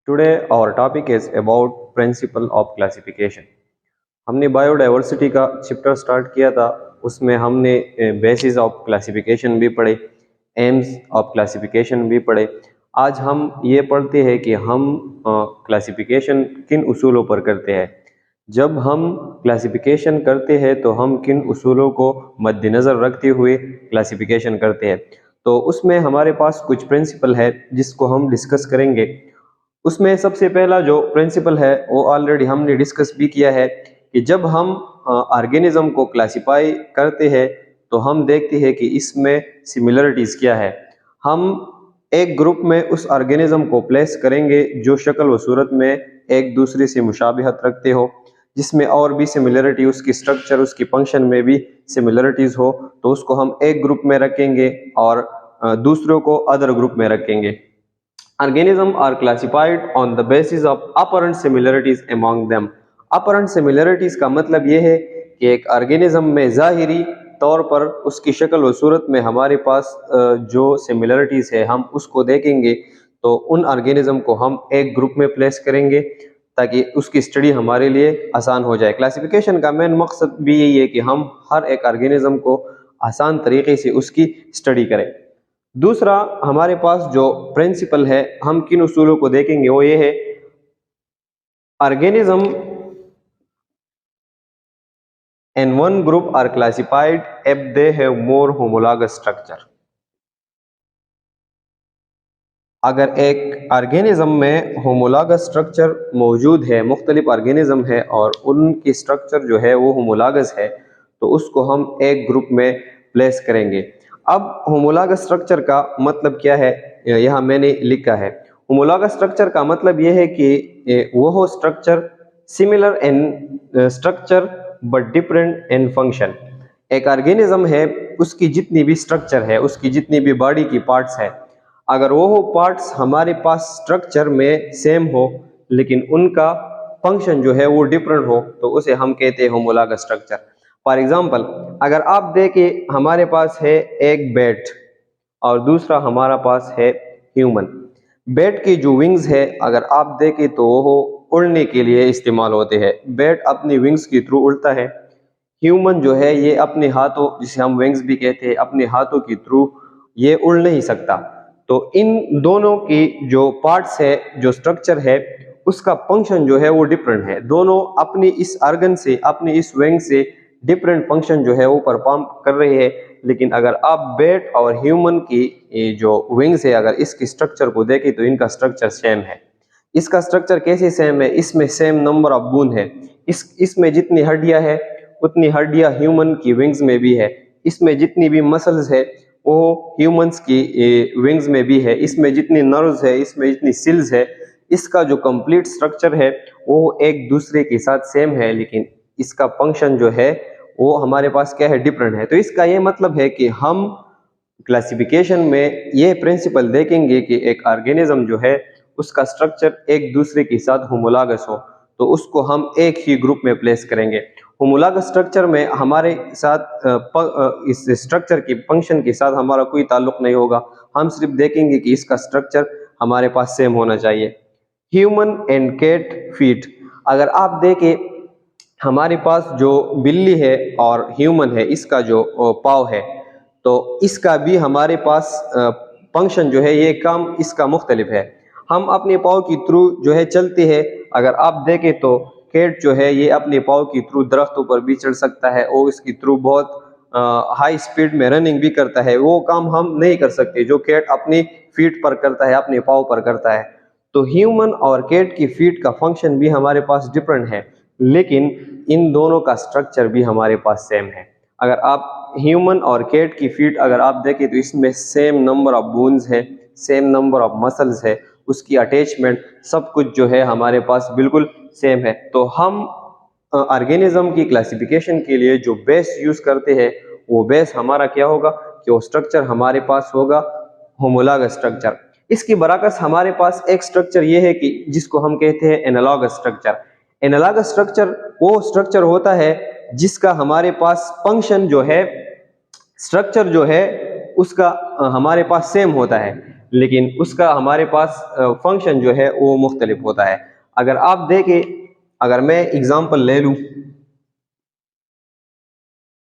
Today our topic is about principle of classification. हमने biodiversity का chapter start किया था, उसमें हमने बेसिस ऑफ क्लासिफिकेशन भी पढ़े, एम्स ऑफ क्लासिफिकेशन भी पढ़े। आज हम ये पढ़ते हैं कि हम क्लासिफिकेशन किन उसूलों पर करते हैं। जब हम क्लासिफिकेशन करते हैं तो हम किन उसूलों को मद्देनज़र रखते हुए क्लासिफिकेशन करते हैं। तो उसमें हमारे पास कुछ प्रिंसिपल है जिसको हम डिस्कस करेंगे। उसमें सबसे पहला जो प्रिंसिपल है वो ऑलरेडी हमने डिस्कस भी किया है कि जब हम ऑर्गेनिज्म को क्लासिफाई करते हैं तो हम देखते हैं कि इसमें सिमिलरिटीज़ क्या है। हम एक ग्रुप में उस ऑर्गेनिज्म को प्लेस करेंगे जो शक्ल व सूरत में एक दूसरे से मुशाबिहत रखते हो, जिसमें और भी सिमिलरिटी, उसकी स्ट्रक्चर, उसकी फंक्शन में भी सिमिलरिटीज़ हो, तो उसको हम एक ग्रुप में रखेंगे और दूसरों को अदर ग्रुप में रखेंगे। Organisms are classified on the basis of apparent similarities among them. Apparent similarities का मतलब ये है कि एक ऑर्गेनिज्म में ज़ाहिरी तौर पर उसकी शक्ल व सूरत में हमारे पास जो सिमिलरिटीज़ है हम उसको देखेंगे, तो उन ऑर्गेनिज्म को हम एक ग्रुप में प्लेस करेंगे ताकि उसकी स्टडी हमारे लिए आसान हो जाए। क्लासिफिकेशन का मेन मकसद भी यही है कि हम हर एक ऑर्गेनिज्म को आसान तरीके से उसकी स्टडी करें। दूसरा हमारे पास जो प्रिंसिपल है, हम किन उसूलों को देखेंगे वो ये है, organism in one group are classified if they have more homologous structure. अगर एक ऑर्गेनिज्म में होमोलॉगस स्ट्रक्चर मौजूद है, मुख्तलिफ ऑर्गेनिज्म है और उनकी स्ट्रक्चर जो है वो होमोलॉगस है, तो उसको हम एक ग्रुप में प्लेस करेंगे। अब होमोलॉगस स्ट्रक्चर का मतलब क्या है, यहाँ मैंने लिखा है। होमोलॉगस स्ट्रक्चर का मतलब यह है कि वह structure similar in structure but different in function. एक ऑर्गेनिज्म है, उसकी जितनी भी स्ट्रक्चर है, उसकी जितनी भी बॉडी की पार्ट्स है, अगर वो पार्ट्स हमारे पास स्ट्रक्चर में सेम हो लेकिन उनका फंक्शन जो है वो डिफरेंट हो, तो उसे हम कहते हैं होमोलॉगस स्ट्रक्चर। फॉर एग्जांपल, अगर आप देखें हमारे पास है एक बैट और दूसरा हमारा पास है ह्यूमन। बैट की जो विंग्स है अगर आप देखें तो वो उड़ने के लिए इस्तेमाल होते हैं, बैट अपनी विंग्स के थ्रू उड़ता है। ह्यूमन जो है ये अपने हाथों, जिसे हम विंग्स भी कहते हैं, अपने हाथों के थ्रू ये उड़ नहीं सकता। तो इन दोनों की जो पार्ट्स है, जो स्ट्रक्चर है, उसका फंक्शन जो है वो डिफरेंट है। दोनों अपनी इस ऑर्गन से, अपनी इस विंग से डिफरेंट फंक्शन जो है वो परफॉर्म कर रहे हैं। लेकिन अगर आप बैट और ह्यूमन की जो विंग्स है, अगर इसकी स्ट्रक्चर को देखें तो इनका स्ट्रक्चर सेम है। इसका स्ट्रक्चर कैसे सेम है, इसमें सेम नंबर ऑफ बोन है। इसमें जितनी हड्डियां है उतनी हड्डियां ह्यूमन की विंग्स में भी है। इसमें जितनी भी मसल्स है वो ह्यूमंस की विंग्स में भी है। इसमें जितनी नर्व्स है, इसमें जितनी सेल्स है, इसका जो कंप्लीट स्ट्रक्चर है वो एक दूसरे के साथ सेम है, लेकिन इसका फंक्शन जो है वो हमारे पास क्या है, डिफरेंट है। तो इसका ये मतलब है कि हम क्लासिफिकेशन में ये प्रिंसिपल देखेंगे कि एक ऑर्गेनिज्म जो है उसका स्ट्रक्चर एक दूसरे के साथ होमोलॉगस हो, तो उसको हम एक ही ग्रुप में प्लेस करेंगे। होमोलॉगस स्ट्रक्चर में हमारे साथ इस स्ट्रक्चर की फंक्शन के साथ हमारा कोई ताल्लुक नहीं होगा, हम सिर्फ देखेंगे कि इसका स्ट्रक्चर हमारे पास सेम होना चाहिए। ह्यूमन एंड कैट फीट, अगर आप देखें हमारे पास जो बिल्ली है और ह्यूमन है, इसका जो पाँव है, तो इसका भी हमारे पास फंक्शन जो है, ये काम इसका मुख्तलिफ है। हम अपने पाँव की थ्रू जो है चलते हैं। अगर आप देखें तो कैट जो है ये अपने पाँव की थ्रू दरख्तों पर भी चढ़ सकता है और इसकी थ्रू बहुत हाई स्पीड में रनिंग भी करता है। वो काम हम नहीं कर सकते जो कैट अपनी फीट पर करता है, अपने पाँव पर करता है। तो ह्यूमन और कैट की फीट का फंक्शन भी हमारे पास डिफरेंट है, लेकिन इन दोनों का स्ट्रक्चर भी हमारे पास सेम है। अगर आप ह्यूमन और कैट की फीट अगर आप देखें तो इसमें सेम नंबर ऑफ बोन्स है, सेम नंबर ऑफ मसल्स है, उसकी अटैचमेंट सब कुछ जो है हमारे पास बिल्कुल सेम है। तो हम ऑर्गेनिज्म की क्लासिफिकेशन के लिए जो बेस यूज करते हैं वो बेस हमारा क्या होगा कि वो स्ट्रक्चर हमारे पास होगा होमोलॉगस स्ट्रक्चर। इसकी बरअक्स हमारे पास एक स्ट्रक्चर ये है कि जिसको हम कहते हैं एनालॉगस स्ट्रक्चर। एनालॉगस स्ट्रक्चर वो स्ट्रक्चर होता है जिसका हमारे पास फंक्शन जो है, स्ट्रक्चर जो है उसका हमारे पास सेम होता है, लेकिन उसका हमारे पास फंक्शन जो है वो मुख्तलिफ होता है। अगर आप देखें, अगर मैं एग्जांपल ले लूं,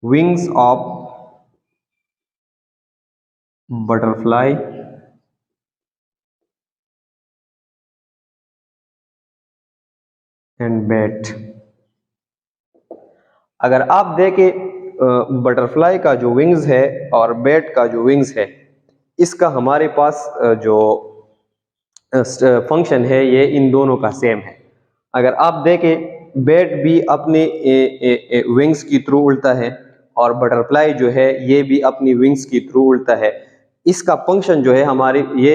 wings of butterfly and bat. अगर आप देखें बटरफ्लाई का जो विंग्स है और बैट का जो विंग्स है, इसका हमारे पास जो फंक्शन है ये इन दोनों का सेम है। अगर आप देखें, बैट भी अपने विंग्स की थ्रू उड़ता है और बटरफ्लाई जो है ये भी अपनी विंग्स की थ्रू उड़ता है। इसका फंक्शन जो है ये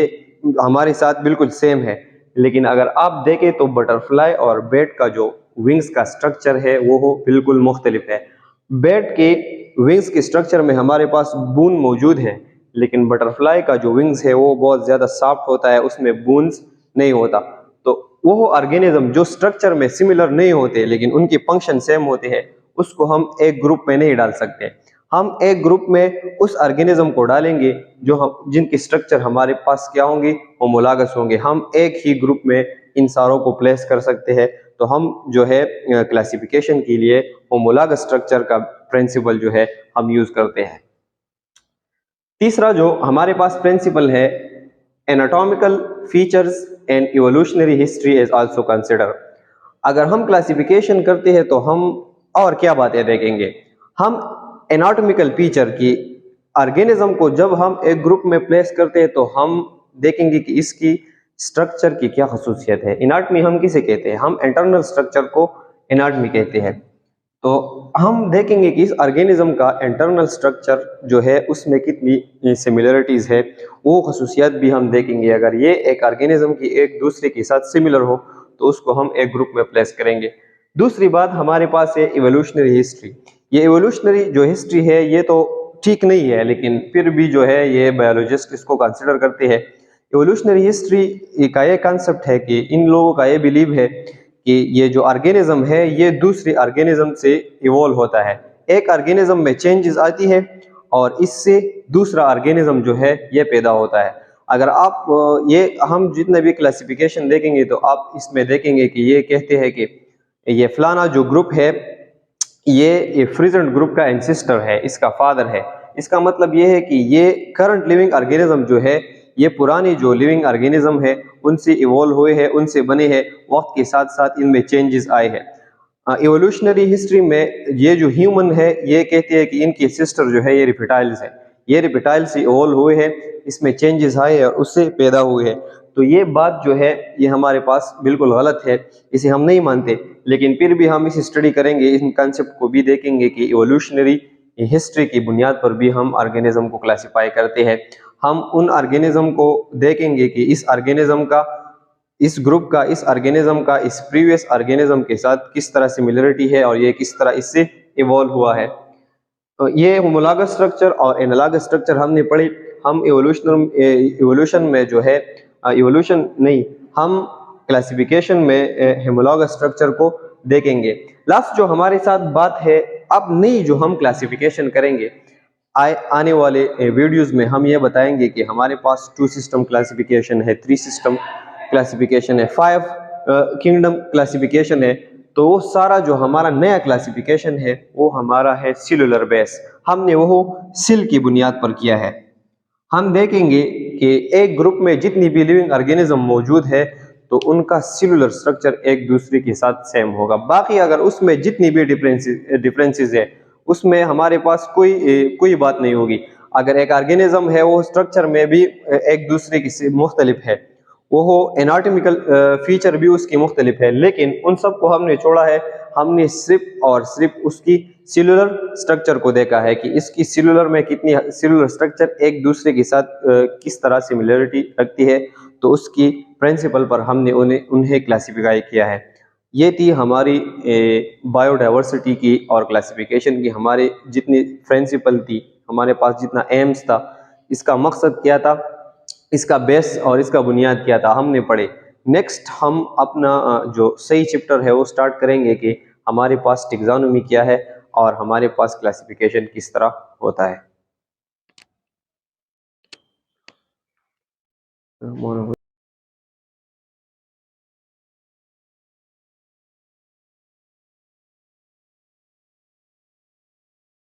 हमारे साथ बिल्कुल सेम है। लेकिन अगर आप देखें तो बटरफ्लाई और बैट का जो विंग्स का स्ट्रक्चर है वो बिल्कुल मुख्तलिफ है। बैट के विंग्स के स्ट्रक्चर में हमारे पास बून मौजूद है, लेकिन बटरफ्लाई का जो विंग्स है वो बहुत ज्यादा सॉफ्ट होता है, उसमें बून्स नहीं होता। तो वो ऑर्गेनिज्म जो स्ट्रक्चर में सिमिलर नहीं होते लेकिन उनके फंक्शन सेम होते हैं, उसको हम एक ग्रुप में नहीं डाल सकते। हम एक ग्रुप में उस ऑर्गेनिज्म को डालेंगे जो हम जिनकी स्ट्रक्चर हमारे पास क्या होंगे, होमोलॉगस होंगे। हम एक ही ग्रुप में इन सारों को प्लेस कर सकते हैं। तो हम जो है क्लासिफिकेशन के लिए होमोलॉगस स्ट्रक्चर का प्रिंसिपल जो है हम यूज करते हैं। तीसरा जो हमारे पास प्रिंसिपल है, anatomical features and evolutionary history is also consider. अगर हम क्लासिफिकेशन करते हैं तो हम और क्या बातें देखेंगे, हम एनाटॉमिकल फीचर की ऑर्गेनिज्म को जब हम एक ग्रुप में प्लेस करते हैं तो हम देखेंगे कि इसकी स्ट्रक्चर की क्या खसूसियत है। एनाटॉमी हम किसे कहते हैं, हम इंटरनल स्ट्रक्चर को एनाटॉमी कहते हैं। तो हम देखेंगे कि इस ऑर्गेनिज्म का इंटरनल स्ट्रक्चर जो है उसमें कितनी सिमिलरिटीज है, वो खसूसियात भी हम देखेंगे। अगर ये एक ऑर्गेनिज्म की एक दूसरे के साथ सिमिलर हो तो उसको हम एक ग्रुप में प्लेस करेंगे। दूसरी बात हमारे पास है इवोल्यूशनरी हिस्ट्री। ये इवोल्यूशनरी जो हिस्ट्री है ये तो ठीक नहीं है, लेकिन फिर भी जो है ये बायोलॉजिस्ट इसको कंसिडर करते हैं। इवोल्यूशनरी हिस्ट्री का ये कॉन्सेप्ट है कि इन लोगों का ये बिलीव है कि ये जो ऑर्गेनिज्म है ये दूसरी ऑर्गेनिज्म से इवॉल्व होता है। एक ऑर्गेनिज्म में चेंजेस आती है और इससे दूसरा ऑर्गेनिज्म जो है ये पैदा होता है। अगर आप ये हम जितने भी क्लासिफिकेशन देखेंगे तो आप इसमें देखेंगे कि ये कहते हैं कि ये फलाना जो ग्रुप है ये फ्रीजेंट ग्रुप का एंसेस्टर है, इसका फादर है। इसका मतलब ये है कि ये करंट लिविंग ऑर्गेनिज्म जो है ये पुरानी जो लिविंग ऑर्गेनिज्म है उनसे इवॉल्व हुए हैं, उनसे बने हैं, वक्त के साथ साथ इनमें चेंजेस आए हैं। इवोल्यूशनरी हिस्ट्री में ये जो ह्यूमन है ये कहते हैं कि इनकी सिस्टर जो है ये रिप्टाइल्स है, ये रिप्टाइल से इवॉल्व हुए हैं, इसमें चेंजेस आए हैं और उससे पैदा हुए हैं। तो ये बात जो है ये हमारे पास बिल्कुल गलत है, इसे हम नहीं मानते। लेकिन फिर भी हम इस स्टडी करेंगे, इन कंसेप्ट को भी देखेंगे कि इवोल्यूशनरी हिस्ट्री की बुनियाद पर भी हम ऑर्गेनिज्म को क्लासिफाई करते हैं। हम उन ऑर्गेनिज्म को देखेंगे कि इस ऑर्गेनिज्म का, इस ग्रुप का, इस ऑर्गेनिज्म का इस प्रीवियस ऑर्गेनिज्म के साथ किस तरह सिमिलरिटी है और ये किस तरह इससे इवॉल्व हुआ है। तो ये होमोलॉगस स्ट्रक्चर और एनालॉगस स्ट्रक्चर हमने पढ़ी। हम इवोल्यूशन में जो है इवोल्यूशन नहीं, हम क्लासिफिकेशन में होमोलॉगस स्ट्रक्चर को देखेंगे। लास्ट जो हमारे साथ बात है, अब नई जो हम क्लासिफिकेशन करेंगे आने वाले वीडियोस में हम ये बताएंगे कि हमारे पास 2 सिस्टम क्लासिफिकेशन है, 3 सिस्टम क्लासिफिकेशन है, 5 किंगडम क्लासिफिकेशन है। तो वो सारा जो हमारा नया क्लासिफिकेशन है वो हमारा है सेलुलर बेस। हमने वो सेल की बुनियाद पर किया है। हम देखेंगे कि एक ग्रुप में जितनी भी लिविंग ऑर्गेनिज्म मौजूद है तो उनका सेलुलर स्ट्रक्चर एक दूसरे के साथ सेम होगा। बाकी अगर उसमें जितनी भी डिफरेंसेस है उसमें हमारे पास कोई बात नहीं होगी। अगर एक ऑर्गेनिज्म है वो स्ट्रक्चर में भी एक दूसरे की से मुख्तलिफ है, वो एनाटॉमिकल फीचर भी उसकी मुख्तलिफ है, लेकिन उन सब को हमने छोड़ा है। हमने सिर्फ और सिर्फ उसकी सेलुलर स्ट्रक्चर को देखा है कि इसकी सेलुलर में कितनी सेलुलर स्ट्रक्चर एक दूसरे के साथ किस तरह सिमिलरिटी रखती है। तो उसकी प्रिंसिपल पर हमने उन्हें क्लासिफाई किया है। ये थी हमारी बायोडाइवर्सिटी की और क्लासिफिकेशन की हमारे जितनी प्रिंसिपल थी, हमारे पास जितना एम्स था, इसका मकसद क्या था, इसका बेस और इसका बुनियाद क्या था, हमने पढ़े। नेक्स्ट हम अपना जो सही चैप्टर है वो स्टार्ट करेंगे कि हमारे पास टेक्सोनोमी क्या है और हमारे पास क्लासिफिकेशन किस तरह होता है। मोनो